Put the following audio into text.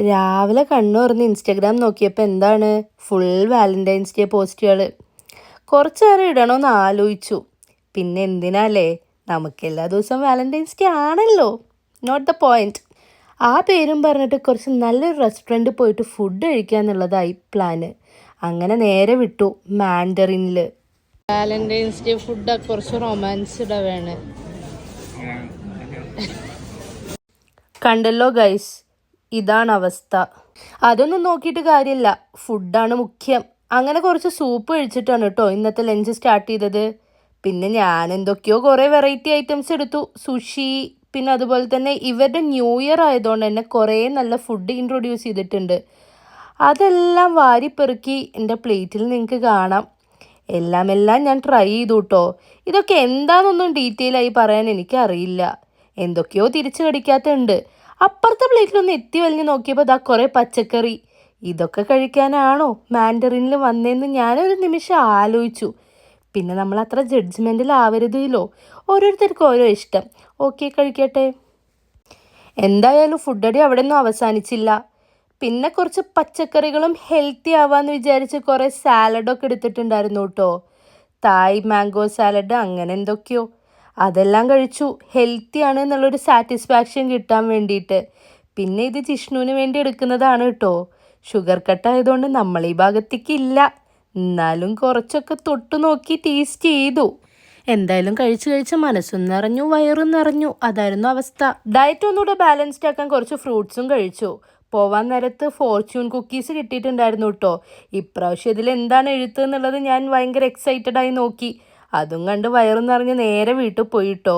രാവിലെ കണ്ണു തുറന്ന് ഇൻസ്റ്റഗ്രാം നോക്കിയപ്പോൾ എന്താണ് ഫുൾ വാലന്റൈൻസ് ഡേ പോസ്റ്റുകൾ. കുറച്ച് നേരം ഇടണമെന്ന് ആലോചിച്ചു. പിന്നെ എന്തിനാലേ, നമുക്ക് എല്ലാ ദിവസവും വാലന്റൈൻസ് ഡേ ആണല്ലോ. Not the point. ആ പേരും പറഞ്ഞിട്ട് കുറച്ച് നല്ലൊരു റെസ്റ്റോറൻറ്റ് പോയിട്ട് ഫുഡ് കഴിക്കുക എന്നുള്ളതായി പ്ലാന്. അങ്ങനെ നേരെ വിട്ടു മാൻഡറിനിൽ. വാലന്റൈൻസ് ഡേ ഫുഡ് കുറച്ച് റൊമാൻസ്ഡ് വേണേ. കണ്ടല്ലോ ഗൈസ്, ഇതാണ് അവസ്ഥ. അതൊന്നും നോക്കിയിട്ട് കാര്യമില്ല, ഫുഡാണ് മുഖ്യം. അങ്ങനെ കുറച്ച് സൂപ്പ് കഴിച്ചിട്ടാണ് കേട്ടോ ഇന്നത്തെ ലഞ്ച് സ്റ്റാർട്ട് ചെയ്തത്. പിന്നെ ഞാൻ എന്തൊക്കെയോ കുറേ വെറൈറ്റി ഐറ്റംസ് എടുത്തു. സുഷി, പിന്നെ അതുപോലെ തന്നെ ഇവരുടെ ന്യൂ ഇയർ ആയതുകൊണ്ട് തന്നെ കുറേ നല്ല ഫുഡ് ഇൻട്രൊഡ്യൂസ് ചെയ്തിട്ടുണ്ട്. അതെല്ലാം വാരിപ്പെറുക്കി എൻ്റെ പ്ലേറ്റിൽ നിങ്ങൾക്ക് കാണാം. എല്ലാം ഞാൻ ട്രൈ ചെയ്തു കേട്ടോ. ഇതൊക്കെ എന്താണെന്നൊന്നും ഡീറ്റെയിൽ ആയി പറയാൻ എനിക്കറിയില്ല. എന്തൊക്കെയോ തിരിച്ചു കടിക്കാത്തുണ്ട്. അപ്പുറത്തെ പ്ലേറ്റിലൊന്ന് എത്തി വലിഞ്ഞ് നോക്കിയപ്പോൾ ദാ കുറേ പച്ചക്കറി. ഇതൊക്കെ കഴിക്കാനാണോ മാൻഡറിനിൽ വന്നതെന്ന് ഞാനൊരു നിമിഷം ആലോചിച്ചു. പിന്നെ നമ്മൾ അത്ര ജഡ്ജ്മെൻറ്റിലാവരുതല്ലോ. ഓരോരുത്തർക്കും ഓരോ ഇഷ്ടം. ഓക്കെ, കഴിക്കട്ടെ. എന്തായാലും ഫുഡടി അവിടെ ഒന്നും അവസാനിച്ചില്ല. പിന്നെ കുറച്ച് പച്ചക്കറികളും ഹെൽത്തി ആവാമെന്ന് വിചാരിച്ച് കുറേ സാലഡൊക്കെ എടുത്തിട്ടുണ്ടായിരുന്നു കേട്ടോ. തായ് മാംഗോ സാലഡ് അങ്ങനെ എന്തൊക്കെയോ. അതെല്ലാം കഴിച്ചു. ഹെൽത്തിയാണ് എന്നുള്ളൊരു സാറ്റിസ്ഫാക്ഷൻ കിട്ടാൻ വേണ്ടിയിട്ട്. പിന്നെ ഇത് ജിഷ്ണുവിന് വേണ്ടി എടുക്കുന്നതാണ് കേട്ടോ. ഷുഗർ കട്ടായതുകൊണ്ട് നമ്മൾ ഈ ഭാഗത്തേക്ക് ഇല്ല. എന്നാലും കുറച്ചൊക്കെ തൊട്ടു നോക്കി ടേസ്റ്റ് ചെയ്തു. എന്തായാലും കഴിച്ച് മനസ്സും നിറഞ്ഞു, വയറും നിറഞ്ഞു. അതായിരുന്നു അവസ്ഥ. ഡയറ്റ് ഒന്നുകൂടെ ബാലൻസ്ഡ് ആക്കാൻ കുറച്ച് ഫ്രൂട്ട്സും കഴിച്ചു. പോവാൻ നേരത്ത് ഫോർച്യൂൺ കുക്കീസ് കിട്ടിയിട്ടുണ്ടായിരുന്നു കേട്ടോ. ഇപ്രാവശ്യം ഇതിൽ എന്താണ് എഴുത്ത് എന്നുള്ളത് ഞാൻ ഭയങ്കര എക്സൈറ്റഡ് ആയി നോക്കി. അതും കണ്ട് വയറും നിറഞ്ഞ് നേരെ വീട്ടിൽ പോയിട്ടോ.